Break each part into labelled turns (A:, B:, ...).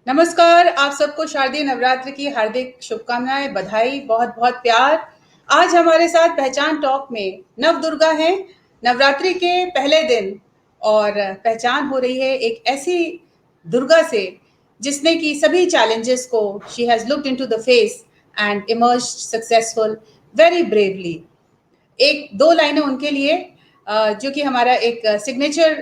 A: नमस्कार, आप सबको शारदीय नवरात्र की हार्दिक शुभकामनाएं, बधाई, बहुत-बहुत प्यार। आज हमारे साथ पहचान टॉक में नवदुर्गा हैं, नवरात्रि के पहले दिन और पहचान हो रही है एक ऐसी दुर्गा से जिसने कि सभी चैलेंजेस को she has looked into the face and emerged successful very bravely. एक 2 लाइनें उनके लिए जो कि हमारा एक सिग्नेचर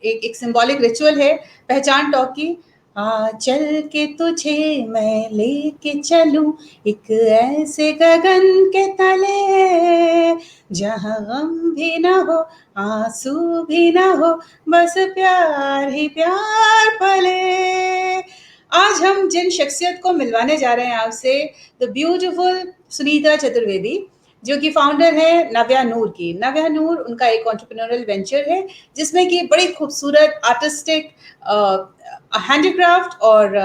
A: एक एक सिंबॉलिक रिचुअल है पहचान टॉक की। चल के तुझे मैं लेके चलूं एक ऐसे गगन के तले जहां गम भी ना हो आंसू भी ना हो बस प्यार ही प्यार पले। आज हम जिन शख्सियत को मिलवाने जा रहे हैं आपसे, द ब्यूटीफुल सुनीता चतुर्वेदी, जो कि फाउंडर है नव्या नूर की। नव्या नूर उनका एक एंटरप्रेन्योरियल वेंचर है जिसमें कि बड़ी खूबसूरत आर्टिस्टिक हैंडीक्राफ्ट और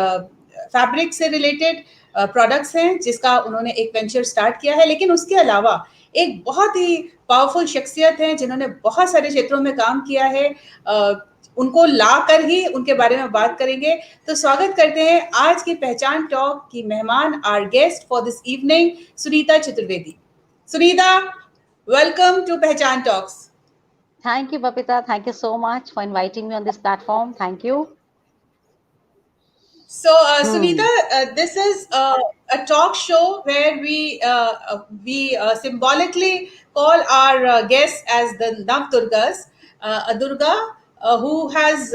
A: फैब्रिक से रिलेटेड प्रोडक्ट्स हैं जिसका उन्होंने एक वेंचर स्टार्ट किया है। लेकिन उसके अलावा एक बहुत ही पावरफुल शख्सियत है जिन्होंने बहुत सारे क्षेत्रों में काम किया है। उनको ला कर ही उनके बारे में बात करेंगे। तो स्वागत करते हैं आज की पहचान टॉक की मेहमान, our guest for this evening, Sunita Chaturvedi. Sunita, welcome to Pehchan Talks.
B: Thank you, Babita. Thank you so much for inviting me on this platform. Thank you.
A: So, Sunita, this is a talk show where we symbolically call our guests as the Navdurgas, a Durga who has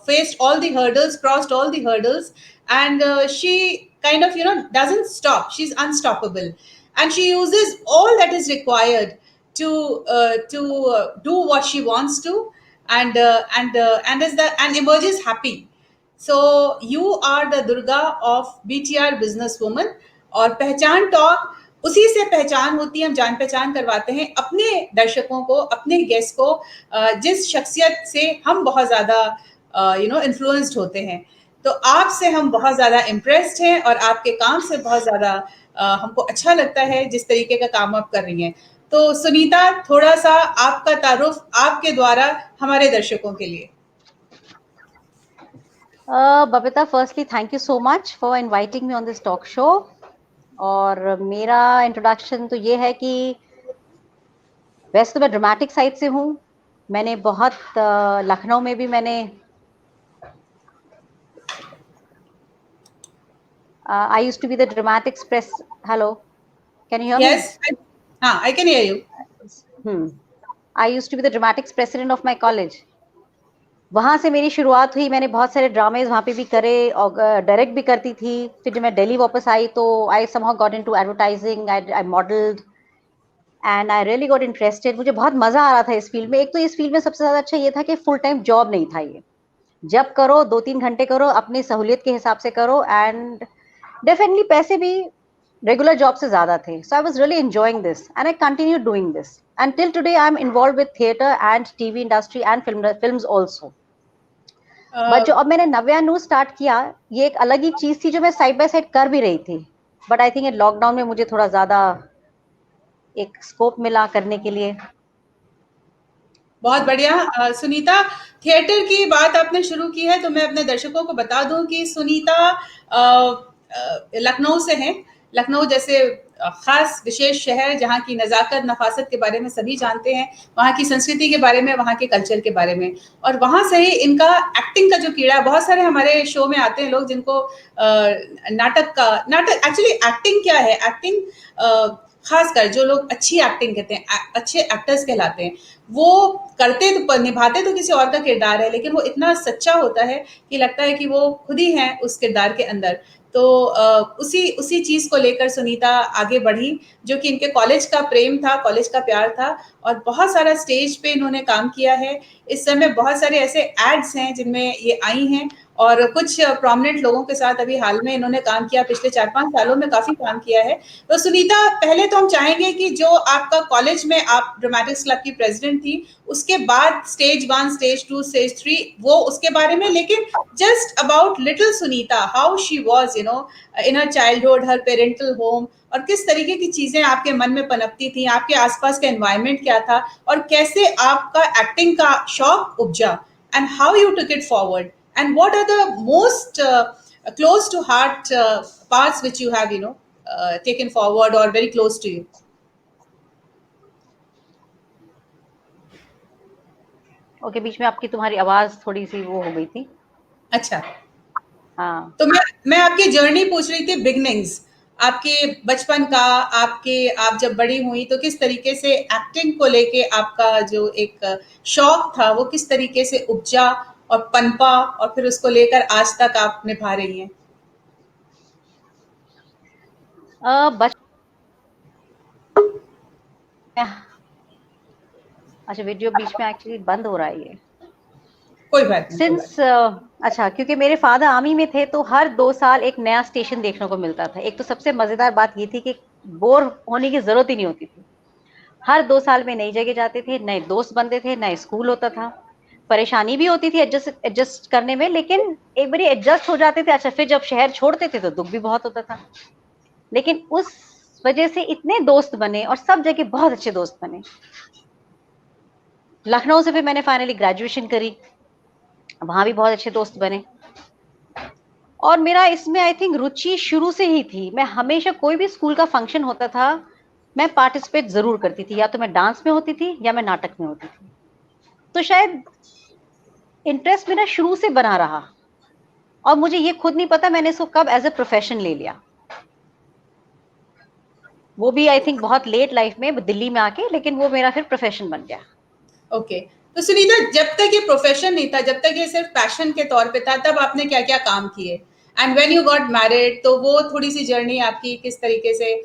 A: faced all the hurdles, crossed all the hurdles, and she kind of doesn't stop. She's unstoppable, and she uses all that is required to do what she wants to, and emerges happy. So you are the Durga of BTR Businesswoman, और पहचान talk उसी से पहचान होती है। हम जान पहचान करवाते हैं अपने दर्शकों को, अपने गेस्ट को, जिस शख्सियत से हम बहुत ज़्यादा इन्फ्लुएंस्ड होते हैं। तो आपसे हम बहुत ज़्यादा इम्प्रेस्ड हैं और आपके काम से बहुत ज़्यादा हमको अच्छा लगता है जिस तरीके का काम आप कर रही हैं। तो सुनीता, थोड़ा सा आपका तारुफ आपके द्वारा हमारे दर्शकों के लिए।
B: Babita, firstly, thank you so much for inviting me on this talk show. और मेरा इंट्रोडक्शन तो ये है कि वैसे तो मैं ड्रामेटिक साइड से हूँ। मैंने बहुत लखनऊ में भी मैंने I used to be the Dramatics press. Hello, can you hear me?
A: Yes, I can hear you.
B: I used to be the Dramatics president of my college. वहाँ से मेरी शुरुआत हुई। मैंने बहुत सारे ड्रामेज वहाँ पे भी करे और डायरेक्ट भी करती थी। फिर जब मैं दिल्ली वापस आई तो I somehow got into advertising, I modelled and I really got interested. मुझे बहुत मजा आ रहा था इस फील्ड में। एक तो इस फील्ड में सबसे ज्यादा अच्छा ये था कि फुल टाइम जॉब नहीं था। ये जब करो 2-3 घंटे करो, अपनी सहूलियत के हिसाब से करो, एंड डेफिनेटली पैसे भी रेगुलर जॉब से ज्यादा थे। So I was really enjoying this and I continue doing this and till today I am involve with theatre and TV industry and films also. But जो अब मैंने नव्या नूर स्टार्ट किया, ये एक अलग ही चीज थी जो मैं साइड बाय साइड कर भी रही थी। बट आई थिंक लॉकडाउन में मुझे थोड़ा ज्यादा एक स्कोप मिला करने के लिए।
A: बहुत बढ़िया। सुनीता, थिएटर की बात आपने शुरू की है तो मैं अपने दर्शकों को बता दूं कि सुनीता लखनऊ से हैं। लखनऊ जैसे खास विशेष शहर जहाँ की नज़ाकत नफासत के बारे में सभी जानते हैं, वहाँ की संस्कृति के बारे में, वहाँ के कल्चर के बारे में, और वहाँ से ही इनका एक्टिंग का जो कीड़ा, बहुत सारे हमारे शो में आते हैं लोग जिनको नाटक एक्चुअली एक्टिंग क्या है, एक्टिंग खासकर जो लोग अच्छी एक्टिंग कहते हैं, अच्छे एक्टर्स कहलाते हैं, वो करते तो निभाते तो किसी और का किरदार है, लेकिन वो इतना सच्चा होता है कि लगता है कि वो खुद ही हैं उस किरदार के अंदर। तो उसी चीज़ को लेकर सुनीता आगे बढ़ी, जो कि इनके कॉलेज का प्रेम था, कॉलेज का प्यार था, और बहुत सारा स्टेज पे इन्होंने काम किया है। इस समय बहुत सारे ऐसे एड्स हैं जिनमें ये आई हैं, और कुछ प्रोमिनेंट लोगों के साथ अभी हाल में इन्होंने काम किया, पिछले 4-5 सालों में काफ़ी काम किया है। तो सुनीता, पहले तो हम चाहेंगे कि जो आपका कॉलेज में आप ड्रामेटिक्स क्लब की प्रेसिडेंट थी, उसके बाद स्टेज 1, स्टेज 2, स्टेज 3, वो उसके बारे में, लेकिन just about little Sunita, how she was in her childhood, her parental home, और किस तरीके की चीजें आपके मन में पनपती थी, आपके आसपास का एनवायरनमेंट क्या था, और कैसे आपका एक्टिंग का शौक उपजा, and how you took it forward And what are the most close to heart parts which you have, taken forward or very close to you?
B: Okay, बीच में आपकी तुम्हारी आवाज थोड़ी सी वो हो गई थी।
A: अच्छा,
B: हाँ।
A: तो मैं आपकी जर्नी पूछ रही थी, बिगनिंग्स आपके बचपन का, आप जब बड़ी हुई तो किस तरीके से एक्टिंग को लेके आपका जो एक शौक था वो किस तरीके से उपजा और पनपा, और फिर उसको लेकर आज तक आप निभा रही हैं?
B: बच अच्छा, वीडियो बीच में एक्चुअली बंद हो रहा है ये।
A: कोई बात नहीं, कोई बात
B: सिंस अच्छा, क्योंकि मेरे फादर आर्मी में थे तो हर 2 साल एक नया स्टेशन देखने को मिलता था। एक तो सबसे मजेदार बात ये थी कि बोर होने की जरूरत ही नहीं होती थी। हर 2 साल में नई जगह जाते थे, नए दोस्त बनते थे, नए स्कूल होता था। परेशानी भी होती थी एडजस्ट एडजस्ट करने में, लेकिन एक बारी एडजस्ट हो जाते थे। अच्छा, फिर जब शहर छोड़ते थे तो दुख भी बहुत होता था, लेकिन उस वजह से इतने दोस्त बने और सब जगह बहुत अच्छे दोस्त बने। लखनऊ से फिर मैंने फाइनली ग्रेजुएशन करी, वहां भी बहुत अच्छे दोस्त बने। और मेरा इसमें आई थिंक रुचि शुरू से ही थी। मैं हमेशा कोई भी स्कूल का फंक्शन होता था, मैं पार्टिसिपेट जरूर करती थी, या तो मैं डांस में होती थी या मैं नाटक में होती थी। तो शायद इंटरेस्ट मेरा शुरू से बना रहा, और मुझे ये खुद नहीं पता मैंने इसको कब एज ए प्रोफेशन ले लिया। वो भी आई थिंक बहुत लेट लाइफ में, दिल्ली में आके, लेकिन वो मेरा फिर प्रोफेशन बन गया।
A: ओके। तो सुनीता, जब तक ये प्रोफेशन नहीं था, जब तक ये सिर्फ पैशन के तौर पे था, तब आपने क्या क्या काम किए? And when you got married, तो वो थोड़ी सी जर्नी आपकी किस तरीके से?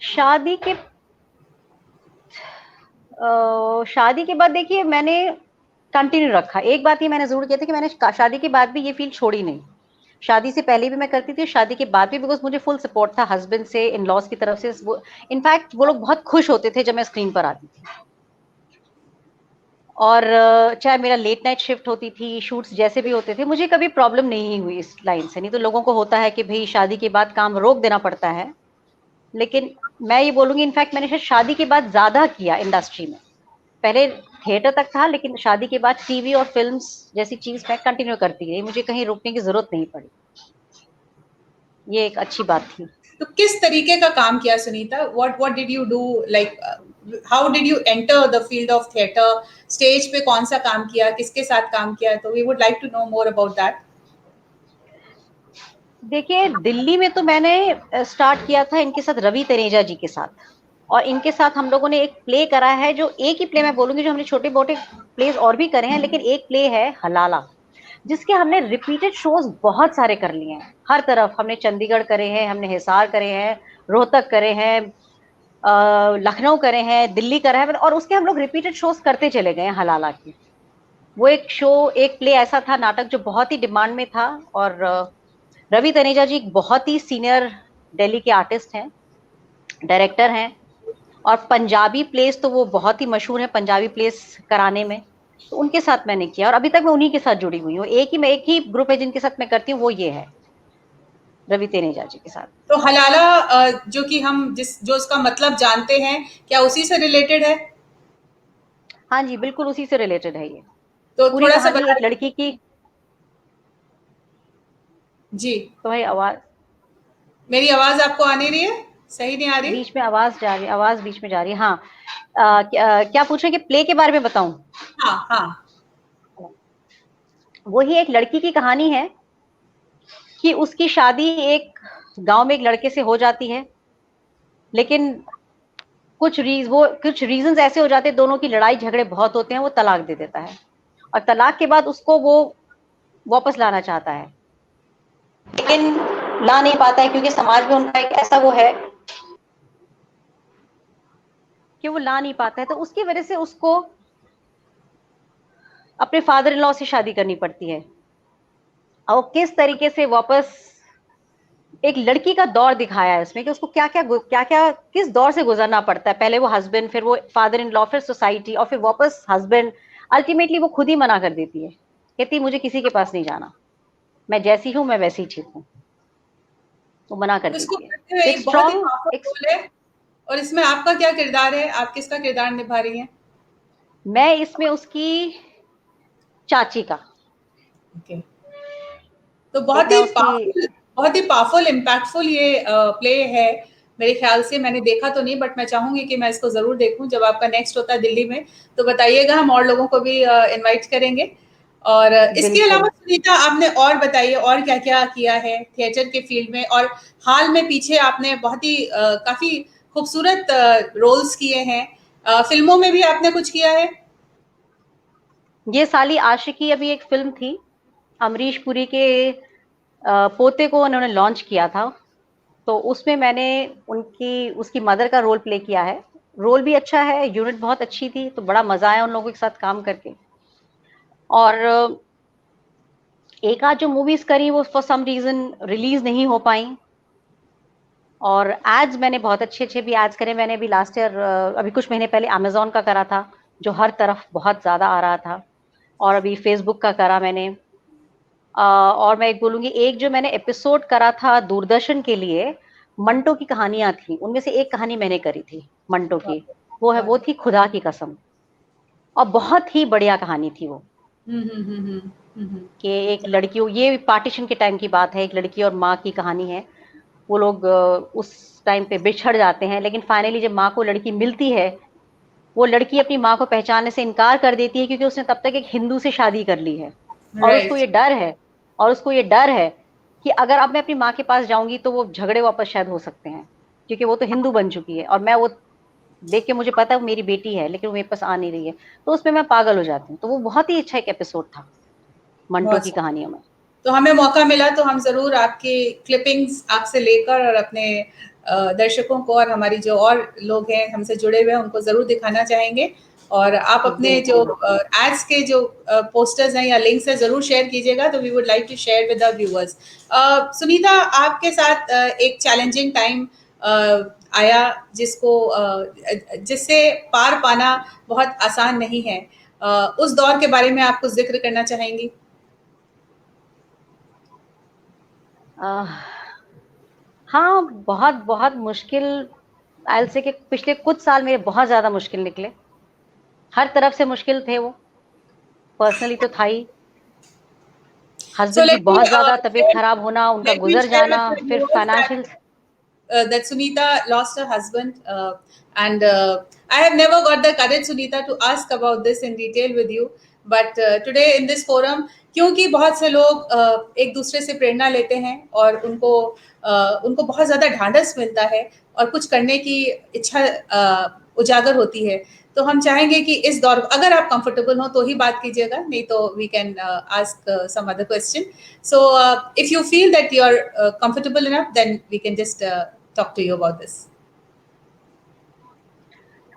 B: शादी के शादी के बाद देखिए मैंने कंटिन्यू रखा। एक बात ये मैंने जरूर किया था कि मैंने शादी के बाद भी ये फील्ड छोड़ी नहीं। शादी से पहले भी मैं करती थी, शादी के बाद भी, बिकॉज मुझे फुल सपोर्ट था हस्बैंड से, इन लॉज की तरफ से। वो इनफैक्ट वो लोग बहुत खुश होते थे जब मैं स्क्रीन पर आती थी। और चाहे मेरा लेट नाइट शिफ्ट होती थी, शूट्स जैसे भी होते थे, मुझे कभी प्रॉब्लम नहीं हुई इस लाइन से। नहीं तो लोगों को होता है कि भाई शादी के बाद काम रोक देना पड़ता है, लेकिन मैं ये बोलूंगी इनफैक्ट मैंने शायद शादी के बाद ज्यादा किया इंडस्ट्री में। पहले थिएटर तक था, लेकिन शादी के बाद टीवी और फिल्म्स जैसी चीज मैं कंटिन्यू करती रही, मुझे कहीं रुकने की जरूरत नहीं पड़ी। ये एक अच्छी बात थी।
A: तो किस तरीके का काम किया Sunita? What did you do, like how did you enter the field of theatre? Stage पे कौन सा काम किया, किसके साथ काम किया? तो we would like to know more about that.
B: देखिए, दिल्ली में तो मैंने स्टार्ट किया था इनके साथ, रवि तनेजा जी के साथ। और इनके साथ हम लोगों ने एक प्ले करा है, जो एक ही प्ले मैं बोलूंगी, जो हमने छोटे मोटे प्लेस और भी करे हैं, लेकिन एक प्ले है हलाला, जिसके हमने रिपीटेड शोज बहुत सारे कर लिए हैं। हर तरफ हमने, चंडीगढ़ करे हैं, हमने हिसार करे हैं, रोहतक करे हैं, लखनऊ करे हैं, दिल्ली करा है, और उसके हम लोग रिपीटेड शोज करते चले गए हैं हलाला की। वो एक शो, एक प्ले ऐसा था, नाटक, जो बहुत ही डिमांड में था। और रवि तनेजा जी बहुत ही सीनियर दिल्ली के आर्टिस्ट हैं, डायरेक्टर हैं। और पंजाबी प्लेस तो वो बहुत ही मशहूर है पंजाबी प्लेस कराने में। तो उनके साथ मैंने किया, और अभी तक मैं उन्हीं के साथ जुड़ी हुई हूँ। एक ही ग्रुप है जिनके साथ मैं करती हूँ, वो ये है, रवि तनेजा जी के साथ।
A: तो हलाला, जो कि हम जो उसका मतलब जानते हैं, क्या उसी से रिलेटेड है?
B: हाँ जी, बिल्कुल उसी से रिलेटेड है ये।
A: तो
B: पूरी
A: थोड़ा सा
B: कहानी एक
A: बताइए।
B: लड़की की।
A: जी।
B: तुम्हारी आवाज
A: मेरी आवाज आपको आ नहीं रही है? सही नहीं आ रही?
B: बीच में आवाज जा रही, आवाज बीच में जा रही है। हाँ, क्या पूछ रहे हैं कि प्ले के बारे में बताऊं?
A: हाँ, हाँ।
B: वही एक लड़की की कहानी है कि उसकी शादी एक गांव में एक लड़के से हो जाती है, लेकिन कुछ रीजंस ऐसे हो जाते हैं, दोनों की लड़ाई झगड़े बहुत होते हैं, वो तलाक दे देता है। और तलाक के बाद उसको वो वापस लाना चाहता है, लेकिन ला नहीं पाता है, क्योंकि समाज में उनका एक ऐसा वो है कि वो ला नहीं पाता है। तो उसकी वजह से उसको अपने फादर इन लॉ से शादी करनी पड़ती है। और किस तरीके से वापस, एक लड़की का दौर दिखाया है उसमें कि उसको क्या क्या किस दौर से गुजरना पड़ता है। पहले वो हस्बैंड, फिर वो फादर इन लॉ, फिर सोसाइटी, और फिर वापस हस्बैंड। अल्टीमेटली वो खुद ही मना कर देती है, कहती मुझे किसी के पास नहीं जाना, मैं जैसी हूं मैं वैसी ठीक हूँ। वो मना कर
A: तो इसको
B: देती है।
A: करते हुए
B: तो एक
A: एक बहुत ही
B: स्ट्रॉन्ग
A: पावरफुल
B: एक
A: रोल है। और इसमें आपका क्या किरदार है? आप किसका किरदार निभा रही हैं?
B: मैं इसमें उसकी चाची का।
A: ओके, तो
B: एक मैं उसकी
A: बहुत ही पावरफुल इम्पैक्टफुल ये प्ले है मेरे ख्याल से। मैंने देखा तो नहीं, बट मैं चाहूंगी कि मैं इसको जरूर देखूं। जब आपका नेक्स्ट होता है दिल्ली में तो बताइएगा, हम और लोगों को भी इनवाइट करेंगे। और इसके
B: बिल्कुल।
A: अलावा सुनीता, आपने और बताइए और क्या क्या किया है थिएटर के फील्ड में, और हाल में पीछे आपने बहुत ही काफी खूबसूरत रोल्स किए हैं, फिल्मों में भी आपने कुछ किया है?
B: ये साली आशिकी अभी एक फिल्म थी, अमरीश पुरी के पोते को उन्होंने लॉन्च किया था, तो उसमें मैंने उनकी उसकी मदर का रोल प्ले किया है। रोल भी अच्छा है, यूनिट बहुत अच्छी थी, तो बड़ा मजा आया उन लोगों के साथ काम करके। और एक आध जो मूवीज करी वो फॉर सम रीजन रिलीज नहीं हो पाई। और एड्स मैंने बहुत अच्छे अच्छे भी एड्स करे। मैंने अभी लास्ट ईयर अभी कुछ महीने पहले अमेजोन का करा था, जो हर तरफ बहुत ज्यादा आ रहा था। और अभी फेसबुक का करा मैंने। और मैं एक बोलूंगी, एक जो मैंने एपिसोड करा था दूरदर्शन के लिए, मंटो की कहानियां थी, उनमें से एक कहानी मैंने करी थी मंटो की। वो थी खुदा की कसम, और बहुत ही बढ़िया कहानी थी वो।
A: हम्म हम्म हम्म हम्म
B: कि एक लड़की, ये पार्टीशन के टाइम की बात है, एक लड़की और माँ की कहानी है। वो लोग उस टाइम पे बिछड़ जाते हैं, लेकिन फाइनली जब माँ को लड़की मिलती है, वो लड़की अपनी माँ को पहचानने से इनकार कर देती है, क्योंकि उसने तब तक एक हिंदू से शादी कर ली है। और उसको
A: राइट।
B: ये डर है, और उसको ये डर है कि अगर अब मैं अपनी माँ के पास जाऊंगी तो वो झगड़े वापस शायद हो सकते हैं, क्योंकि वो तो हिंदू बन चुकी है, और मैं वो देख के मुझे पता है वो मेरी बेटी है, लेकिन वो मेरे पास आ नहीं रही है। तो उसमें मैं पागल हो जाती हूँ। तो वो बहुत ही अच्छा एक एपिसोड था मंटो
A: बहुत
B: की
A: सही।
B: कहानियों में।
A: तो हमें मौका मिला तो हम ज़रूर आपकी क्लिपिंग्स आपसे लेकर और अपने दर्शकों को और हमारी जो और लोग हैं हमसे जुड़े हुए हैं उनको ज़रूर दिखाना चाहेंगे। और आप अपने जो
B: बिल्कुल।
A: एड्स के जो पोस्टर्स हैं या लिंक्स हैं ज़रूर शेयर कीजिएगा, तो we would like to share with the viewers. Sunita, आपके साथ एक चैलेंजिंग टाइम आया जिससे पार पाना बहुत आसान नहीं है। उस दौर के बारे में आप कुछ जिक्र करना चाहेंगी?
B: आह, हाँ, बहुत बहुत मुश्किल। आई से कि पिछले कुछ साल मेरे बहुत ज्यादा मुश्किल निकले, हर तरफ से मुश्किल थे वो। पर्सनली तो था ही,
A: So
B: हस्बैंड की बहुत ज्यादा तबीयत खराब होना, उनका
A: let me
B: गुजर
A: share with
B: जाना,
A: the
B: फिर
A: viewers
B: financial.
A: that Sunita lost her husband, and I have never got the courage, Sunita, to ask about this in detail with you. But today in this forum, क्योंकि बहुत से लोग एक दूसरे से प्रेरणा लेते हैं और उनको बहुत ज़्यादा ढांढस मिलता है और कुछ करने की इच्छा उजागर होती है। तो हम चाहेंगे कि इस दौर, अगर आप कंफर्टेबल हो तो ही बात कीजिएगा, नहीं तो we can ask some other question. So if you feel that you are comfortable enough, then we can just talk to you about this.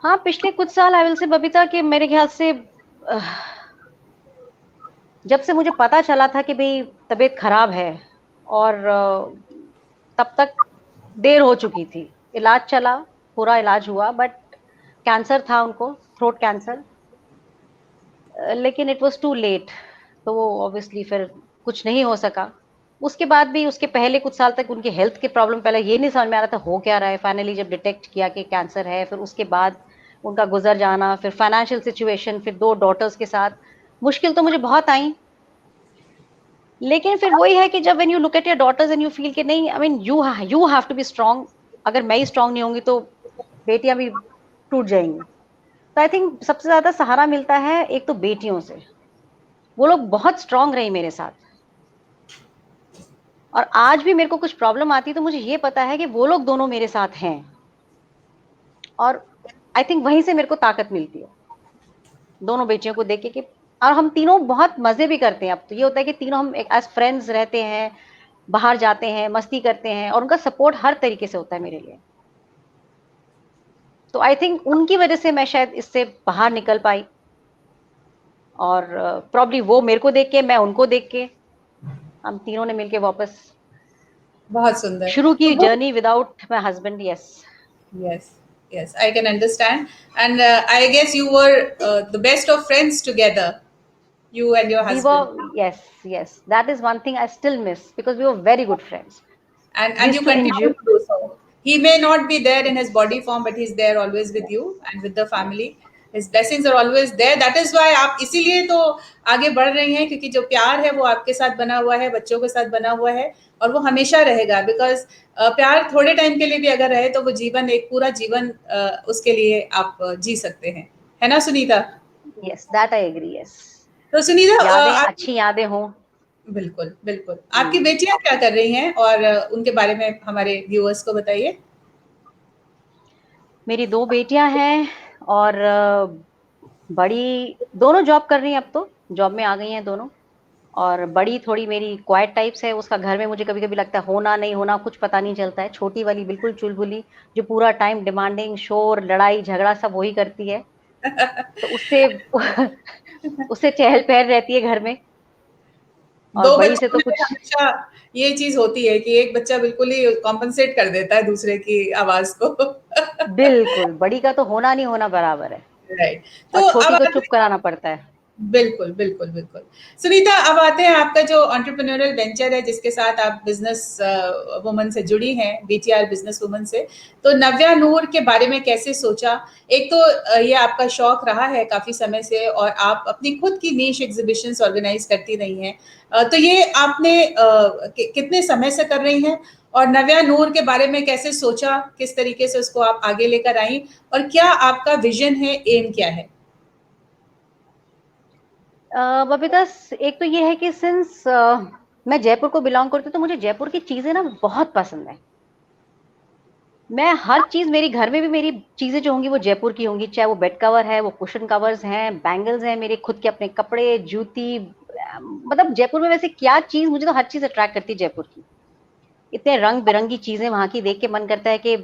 B: हाँ, पिछले कुछ साल आई विल से बबीता के मेरे ख्याल से जब से मुझे पता चला था कि भाई तबीयत खराब है, और तब तक देर हो चुकी थी। इलाज चला, पूरा इलाज हुआ, बट कैंसर था उनको, थ्रोट कैंसर। लेकिन इट वाज टू लेट, तो वो ऑब्वियसली फिर कुछ नहीं हो सका। उसके बाद भी, उसके पहले कुछ साल तक उनकी हेल्थ के प्रॉब्लम, पहले ये नहीं समझ में आ रहा था हो क्या रहा है। फाइनली जब डिटेक्ट किया कि कैंसर है, फिर उसके बाद उनका गुजर जाना, फिर फाइनेंशियल सिचुएशन, फिर 2 डॉटर्स के साथ मुश्किल तो मुझे बहुत आई। लेकिन फिर वही है कि जब when you look at your daughters and you feel कि नहीं, I mean you have to be strong. अगर मैं ही स्ट्रांग नहीं होंगी तो बेटियां भी टूट जाएंगी। तो आई थिंक सबसे ज्यादा सहारा मिलता है एक तो बेटियों से। वो लोग बहुत स्ट्रांग रही मेरे साथ, और आज भी मेरे को कुछ प्रॉब्लम आती है तो मुझे ये पता है कि वो लोग दोनों मेरे साथ हैं। और आई थिंक वहीं से मेरे को ताकत मिलती है, दोनों बेटियों को देख के कि, और हम तीनों बहुत मजे भी करते हैं। अब तो ये होता है कि तीनों हम एक एज फ्रेंड्स रहते हैं, बाहर जाते हैं, मस्ती करते हैं, और उनका सपोर्ट हर तरीके से होता है मेरे लिए। तो आई थिंक उनकी वजह से मैं शायद इससे बाहर निकल पाई, और प्रॉब्ली वो मेरे को देख के, मैं उनको देख के, हम तीनों ने मिलके वापस
A: बहुत सुंदर।
B: शुरू की
A: तो वो,
B: journey without my husband. Yes,
A: yes, yes, I can understand. And I guess you were the best of friends together, you and your
B: we
A: husband.
B: Were, yes yes, that is one thing I still miss, because we were very good friends. We
A: And
B: used
A: you
B: to
A: continue
B: enjoy.
A: to do so. He may not be there in his body form, but he's there always with you and with the family. His blessings are always there. That is why आप इसीलिए तो आगे बढ़ रही हैं, क्योंकि जो प्यार है वो आपके साथ बना हुआ है, बच्चों के साथ बना हुआ है, और वो हमेशा रहेगा। बिकॉज प्यार थोड़े टाइम के लिए भी अगर रहे तो वो जीवन, एक पूरा जीवन उसके लिए आप जी सकते हैं, है ना Sunita?
B: Yes, that I agree. Yes.
A: तो सुनीता,
B: यादें,
A: आप
B: अच्छी यादें हों।
A: बिल्कुल बिल्कुल, आपकी बेटियां क्या कर रही हैं, और उनके बारे में हमारे व्यूअर्स को बताइए।
B: मेरी 2 बेटियां हैं और बड़ी दोनों जॉब कर रही हैं, अब तो जॉब में आ गई हैं दोनों। और बड़ी थोड़ी मेरी क्वाइट टाइप्स है, उसका घर में मुझे कभी-कभी लगता है होना नहीं होना कुछ पता नहीं चलता है। छोटी वाली बिल्कुल चुलबुली, जो पूरा टाइम डिमांडिंग, शोर, लड़ाई, झगड़ा सब वही करती है। तो उससे उससे चहल-पहल रहती है घर में। और
A: दो
B: बड़ी से
A: बच्चों
B: तो
A: में
B: कुछ
A: हमेशा ये चीज होती है कि एक बच्चा बिल्कुल ही कॉम्पनसेट कर देता है दूसरे की आवाज को।
B: बिल्कुल, बड़ी का तो होना नहीं होना बराबर है
A: राइट।
B: और
A: तो अब
B: छोटी को
A: आते
B: चुप कराना पड़ता है।
A: बिल्कुल बिल्कुल बिल्कुल। सुनीता, अब आते हैं आपका जो एंटरप्रेन्योरियल वेंचर है, जिसके साथ आप बिजनेस वुमन से जुड़ी हैं, बीटीआर बिजनेस वुमन से। तो नव्या नूर के बारे में कैसे सोचा? एक तो ये आपका शौक रहा है काफी समय से, और आप अपनी खुद की नीश एग्जीबिशंस ऑर्गेनाइज करती रही हैं। तो ये आपने कितने समय से कर रही हैं, और नव्या नूर के बारे में कैसे सोचा, किस तरीके से उसको आप आगे लेकर आई, और क्या आपका विजन है, एम क्या है?
B: बबीता, एक तो ये है कि सिंस मैं जयपुर को बिलोंग करती हूँ, तो मुझे जयपुर की चीजें ना बहुत पसंद है। मैं हर चीज, मेरी घर में भी मेरी चीजें जो होंगी वो जयपुर की होंगी, चाहे वो बेड कवर है, वो कुशन कवर्स हैं, बैंगल्स हैं, मेरे खुद के अपने कपड़े, जूती, मतलब जयपुर में वैसे क्या चीज, मुझे तो हर चीज अट्रैक्ट करती है जयपुर की। इतने रंग बिरंगी चीजें वहां की देख के मन करता है कि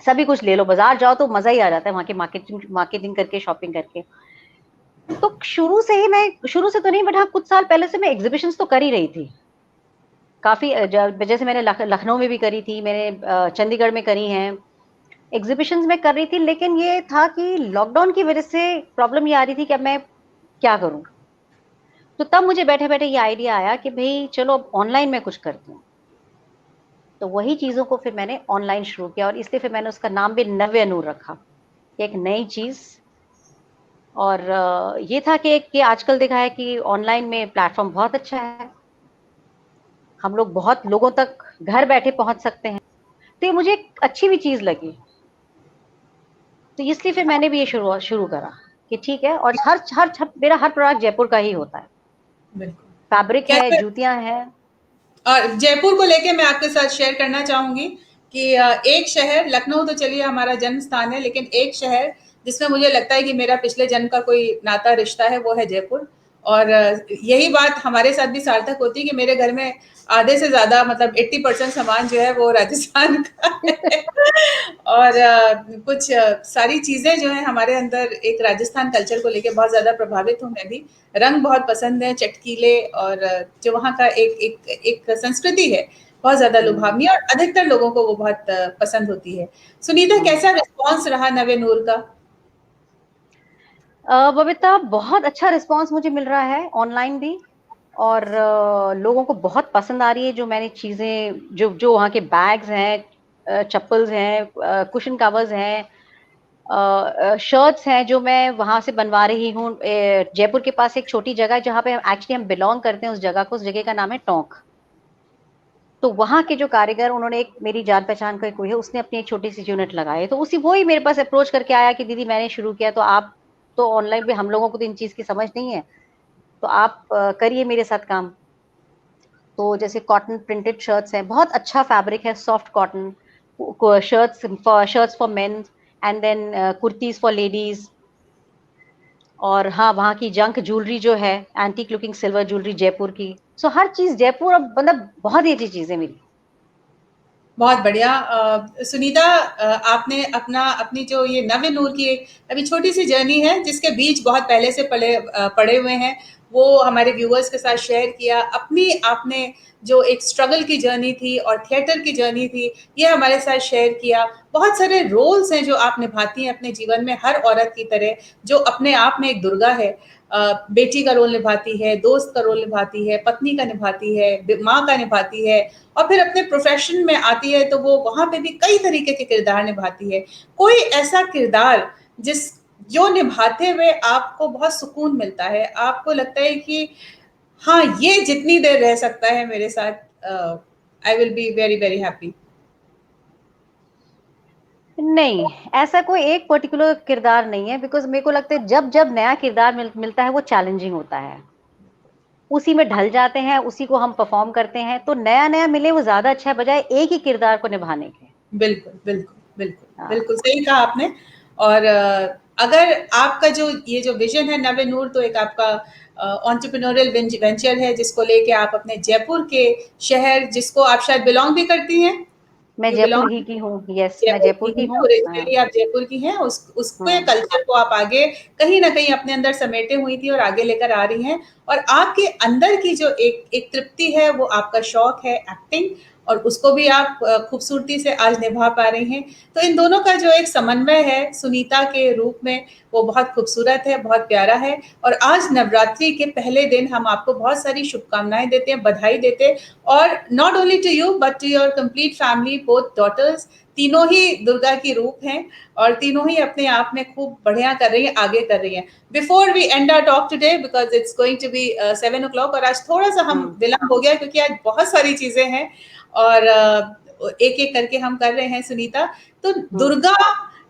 B: सभी कुछ ले लो। बाजार जाओ तो मजा ही आ जाता है वहां के मार्केटिंग करके, शॉपिंग करके। तो शुरू से ही, मैं शुरू से तो नहीं बट हाँ कुछ साल पहले से मैं एग्जीबिशंस तो कर ही रही थी काफी। जैसे मैंने लखनऊ में भी करी थी, मैंने चंडीगढ़ में करी हैं एग्जीबिशंस में कर रही थी। लेकिन ये था कि लॉकडाउन की वजह से प्रॉब्लम ये आ रही थी कि अब मैं क्या करूं। तो तब मुझे बैठे बैठे ये आइडिया आया कि भाई चलो अब ऑनलाइन में कुछ करती हूँ। तो वही चीजों को फिर मैंने ऑनलाइन शुरू किया, और इसलिए फिर मैंने उसका नाम भी नव्य नूर रखा, एक नई चीज। और ये था कि आजकल देखा है कि ऑनलाइन में प्लेटफॉर्म बहुत अच्छा है, हम लोग बहुत लोगों तक घर बैठे पहुंच सकते हैं। तो ये मुझे एक अच्छी भी चीज लगी, तो इसलिए फिर मैंने भी ये शुरू शुरू करा कि ठीक है। और मेरा हर प्रोडक्ट जयपुर का ही होता है,
A: बिल्कुल।
B: फैब्रिक है,
A: कैसे,
B: जूतियां हैं।
A: और जयपुर को लेके मैं आपके साथ शेयर करना चाहूंगी कि एक शहर, लखनऊ तो चलिए हमारा जन्म स्थान है, लेकिन एक शहर जिसमें मुझे लगता है कि मेरा पिछले जन्म का कोई नाता रिश्ता है, वो है जयपुर। और यही बात हमारे साथ भी सार्थक होती है कि मेरे घर में आधे से ज्यादा, मतलब 80% सामान जो है वो राजस्थान का है। और कुछ सारी चीजें जो है हमारे अंदर, एक राजस्थान कल्चर को लेके बहुत ज्यादा प्रभावित हूँ मैं भी। रंग बहुत पसंद है, चटकीले, और जो वहाँ का एक एक एक संस्कृति है, बहुत ज्यादा लुभावनी, और अधिकतर लोगों को वो बहुत पसंद होती है। सुनीता, कैसा रिस्पॉन्स रहा नवे नूर का?
B: बबीता, बहुत अच्छा रिस्पांस मुझे मिल रहा है ऑनलाइन भी। और लोगों को बहुत पसंद आ रही है जो मैंने चीजें, जो जो वहाँ के बैग्स हैं, चप्पल्स हैं, कुशन कवर्स हैं, शर्ट्स हैं, जो मैं वहां से बनवा रही हूँ। जयपुर के पास एक छोटी जगह है जहाँ पे एक्चुअली हम बिलोंग करते हैं उस जगह को, उस जगह का नाम है टोंक। तो वहां के जो कारीगर, उन्होंने एक मेरी जान पहचान का कोई है, उसने अपनी एक छोटी सी यूनिट लगाई, तो उसी वो ही मेरे पास अप्रोच करके आया कि दीदी मैंने शुरू किया, तो आप तो ऑनलाइन भी, हम लोगों को तो इन चीज की समझ नहीं है, तो आप करिए मेरे साथ काम। तो जैसे कॉटन प्रिंटेड शर्ट्स हैं, बहुत अच्छा फैब्रिक है, soft cotton shirts for men, and then kurtis for ladies. और हाँ, वहाँ की जंक ज्वेलरी जो है, antique looking silver jewellery Jaipur की। सो हर चीज जयपुर, अब मतलब बहुत ही अच्छी चीज है मेरी।
A: बहुत बढ़िया। सुनीता, आपने अपनी जो ये नव्य नूर की एक अभी छोटी सी जर्नी है, जिसके बीच बहुत पहले से पड़े हुए हैं, वो हमारे व्यूअर्स के साथ शेयर किया। अपनी आपने जो एक स्ट्रगल की जर्नी थी और थिएटर की जर्नी थी, ये हमारे साथ शेयर किया। बहुत सारे रोल्स हैं जो आप निभाती हैं अपने जीवन में, हर औरत की तरह, जो अपने आप में एक दुर्गा है। बेटी का रोल निभाती है, दोस्त का रोल निभाती है, पत्नी का निभाती है, माँ का निभाती है, और फिर अपने प्रोफेशन में आती है तो वो वहां पे भी कई तरीके के किरदार निभाती है। कोई ऐसा किरदार जिस जो निभाते हुए आपको बहुत सुकून मिलता है, आपको लगता है कि हाँ, ये जितनी देर रह सकता है मेरे साथ, I will be very very happy?
B: नहीं, ऐसा कोई एक पर्टिकुलर किरदार नहीं है, बिकॉज मेरे को लगता है जब जब नया किरदार मिलता है वो चैलेंजिंग होता है, उसी में ढल जाते हैं, उसी को हम परफॉर्म करते हैं, तो नया नया मिले वो ज्यादा अच्छा है बजाय एक ही किरदार को निभाने के।
A: बिल्कुल बिल्कुल बिल्कुल
B: हाँ।
A: बिल्कुल सही कहा आपने। और अगर आपका जो ये जो विजन है नव्य नूर, तो एक आपका एंटरप्रेन्योरियल वेंचर है जिसको लेके आप अपने जयपुर के शहर, जिसको आप शायद बिलोंग भी करती हैं,
B: मैं
A: यू
B: जयपुर
A: बिलोंग,
B: ही की हूँ, यस, मैं
A: जयपुर
B: जयपुर
A: की
B: की
A: हैं,
B: हूँ। हाँ।
A: ओरिजिनली आप जयपुर की हैं, उस उसके
B: हम्म।
A: कल्चर को आप आगे कहीं ना कहीं अपने अंदर समेटे हुई थी और आगे लेकर आ रही हैं। और आपके अंदर की जो एक एक तृप्ति है, वो आपका शौक है एक्टिंग, और उसको भी आप खूबसूरती से आज निभा पा रही हैं। तो इन दोनों का जो एक समन्वय है सुनीता के रूप में, वो बहुत खूबसूरत है, बहुत प्यारा है। और आज नवरात्रि के पहले दिन हम आपको बहुत सारी शुभकामनाएं देते हैं, बधाई देते हैं। और not only to you but to your complete family, both daughters, तीनों ही दुर्गा की रूप हैं और तीनों ही अपने आप में खूब बढ़िया कर रही हैं, आगे कर रही हैं। Before we end our talk today, because it's going to be 7 o'clock, और आज थोड़ा सा हम विलम्ब हो गया क्योंकि आज बहुत सारी चीजें हैं और एक एक करके हम कर रहे हैं सुनीता। तो दुर्गा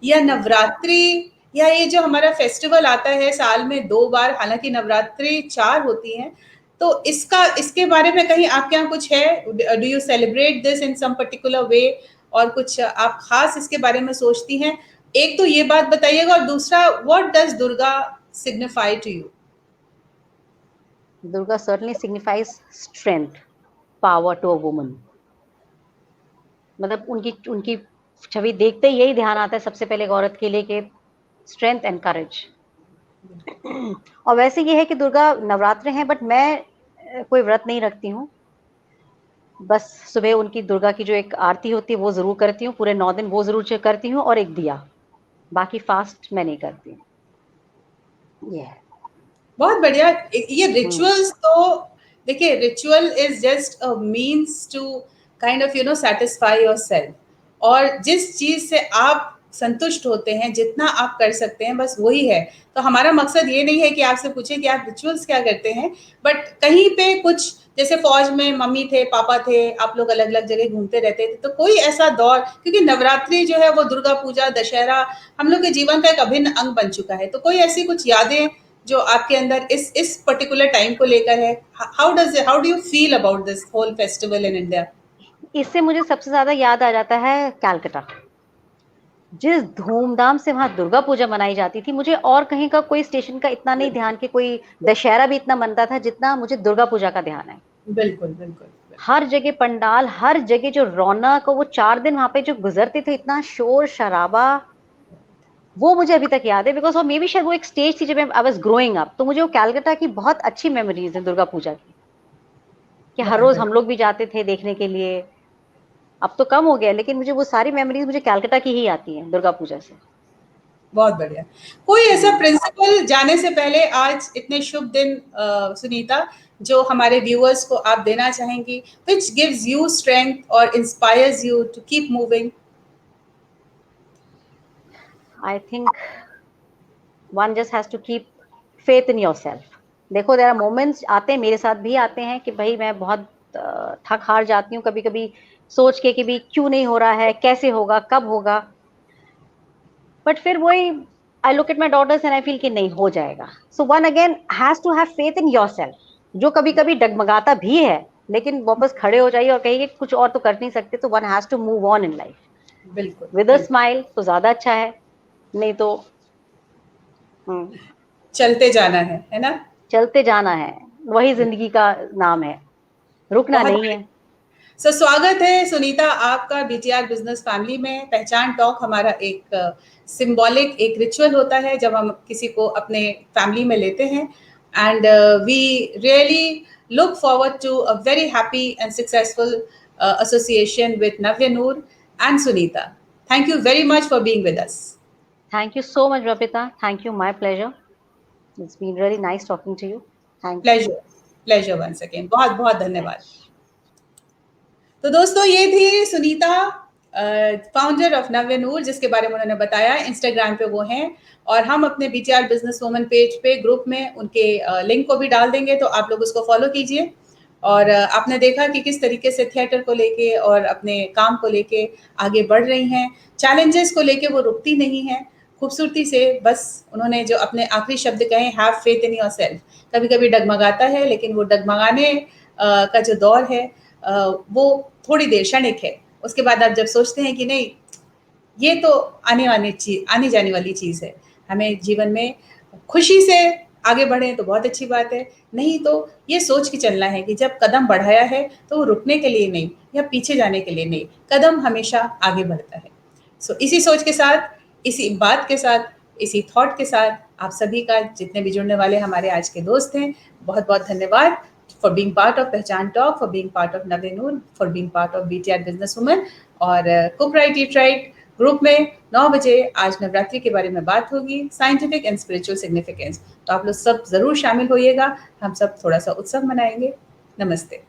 A: या नवरात्रि या ये जो हमारा फेस्टिवल आता है साल में 2 बार, हालांकि नवरात्रि 4 होती हैं, तो इसका इसके बारे में कहीं आपके यहाँ कुछ है? Do you celebrate this in some particular way, और कुछ आप खास इसके बारे में सोचती हैं? एक तो ये बात बताइएगा, और दूसरा, what does Durga signify to you?
B: Durga certainly signifies strength, power to a woman. मतलब उनकी उनकी छवि देखते ही यही ध्यान आता है सबसे पहले एक औरत के लिए कि स्ट्रेंथ एंड करेज। और वैसे ये है कि दुर्गा नवरात्र हैं, बट मैं कोई व्रत नहीं रखती हूँ। बस सुबह उनकी दुर्गा की जो एक आरती होती है वो जरूर करती हूँ, पूरे 9 दिन वो जरूर करती हूँ, और एक दिया, बाकी फास्ट मैं नहीं करती। ये
A: बहुत बढ़िया। ये रिचुअल्स तो देखिए, ritual is just a means to kind of satisfy yourself, और जिस चीज से आप संतुष्ट होते हैं, जितना आप कर सकते हैं, बस वही है। तो हमारा मकसद ये नहीं है कि आपसे पूछे कि आप रिचुअल्स क्या करते हैं, बट कहीं पे कुछ, जैसे फौज में मम्मी थे, पापा थे, आप लोग अलग अलग जगह घूमते रहते थे, तो कोई ऐसा दौर, क्योंकि नवरात्रि जो है वो दुर्गा पूजा, दशहरा हम लोग के जीवन का एक अभिन्न अंग बन चुका है, तो कोई ऐसी कुछ यादें जो आपके अंदर इस पर्टिकुलर टाइम को लेकर है? How do you feel about this whole festival in India?
B: इससे मुझे सबसे ज्यादा याद आ जाता है कैलकटा। जिस धूमधाम से वहां दुर्गा पूजा मनाई जाती थी, मुझे और कहीं का कोई स्टेशन का इतना नहीं ध्यान कि कोई दशहरा भी इतना मनता था जितना मुझे दुर्गा पूजा का ध्यान है।
A: बिल्कुल बिल्कुल।
B: हर जगह पंडाल, हर जगह जो रौनक, वो 4 दिन वहां पे जो गुजरते थे, इतना शोर शराबा, वो मुझे अभी तक याद है। बिकॉज मे बी शायद वो एक स्टेज थी जब आई वाज ग्रोइंग अप, तो मुझे वो कैलकाटा की बहुत अच्छी मेमोरीज है दुर्गा पूजा की, कि हर
A: बहुत
B: रोज
A: बढ़िया।
B: हम लोग भी जाते थे देखने के लिए। अब तो कम हो गया, लेकिन मुझे वो सारी मेमोरीज मुझे कैलकाटा की ही आती है दुर्गा पूजा से।
A: बहुत बढ़िया। कोई ऐसा
B: हम्म।
A: प्रिंसिपल जाने से पहले, आज इतने शुभ दिन, सुनीता, जो हमारे व्यूअर्स को आप देना चाहेंगी, विच गिव्स यू स्ट्रेंथ और inspires you to keep moving?
B: I think one just has to keep faith in yourself. देखो, देयर आर मोमेंट्स आते हैं, मेरे साथ भी आते हैं कि भाई मैं बहुत थक हार जाती हूँ कभी कभी, सोच के कि भी क्यों नहीं हो रहा है, कैसे होगा, कब होगा। बट फिर वही, I look at my daughters and I feel कि नहीं, हो जाएगा। So one again has to have faith in yourself, जो कभी कभी डगमगाता भी है, लेकिन वापस खड़े हो जाइए और कहिए कि कुछ और तो कर नहीं सकते, तो one has to move on in life
A: बिल्कुल
B: विद अ
A: बिल्कुल।
B: स्माइल, तो ज्यादा अच्छा है। नहीं तो
A: चलते जाना है ना?
B: चलते जाना है, वही जिंदगी का नाम है, रुकना
A: बहुत
B: नहीं है।
A: बढ़िया। स्वागत है सुनीता आपका बीटीआर बिजनेस फैमिली में। पहचान टॉक हमारा एक सिंबॉलिक एक रिचुअल होता है जब हम किसी को अपने फैमिली में लेते हैं, and we really look forward to a very happy and successful association with Navya Noor and Sunita. Thank you very much for being with us.
B: Thank you so much रपिता, thank you, my pleasure, it's been really nice talking to you. Thank you.
A: Pleasure, pleasure once again, बहुत बहुत धन्यवाद। तो दोस्तों, ये थी Sunita founder of Navya Noor, जिसके बारे में उन्होंने बताया। इंस्टाग्राम पे वो हैं, और हम अपने बीटीआर बिजनेस वुमन पेज पे ग्रुप में उनके लिंक को भी डाल देंगे, तो आप लोग उसको फॉलो कीजिए। और आपने देखा कि किस तरीके से थिएटर को लेके और अपने काम को लेके आगे बढ़ रही हैं। चैलेंजेस को लेके वो रुकती नहीं हैं, खूबसूरती से। बस उन्होंने जो अपने आखिरी शब्द कहे, हैव फेथ इन योरसेल्फ। कभी कभी डगमगाता है, लेकिन वो डगमगाने का जो दौर है वो थोड़ी देर क्षणिक है। उसके बाद आप जब सोचते हैं कि नहीं, ये तो आने जाने वाली चीज़ है, हमें जीवन में खुशी से आगे बढ़ें तो बहुत अच्छी बात है। नहीं तो ये सोच के चलना है कि जब कदम बढ़ाया है तो वो रुकने के लिए नहीं या पीछे जाने के लिए नहीं, कदम हमेशा आगे बढ़ता है। सो इसी सोच के साथ, इसी बात के साथ, इसी थॉट के साथ आप सभी का, जितने भी जुड़ने वाले हमारे आज के दोस्त हैं, बहुत बहुत धन्यवाद for being part of Pehchaan talk, for being part of Navya Noor, for being part of BTR business woman. और cook right eat right group में 9 बजे आज नवरात्रि के बारे में बात होगी, साइंटिफिक एंड स्पिरिचुअल सिग्निफिकेंस। तो आप लोग सब जरूर शामिल होइएगा, हम सब थोड़ा सा उत्सव मनाएंगे। नमस्ते।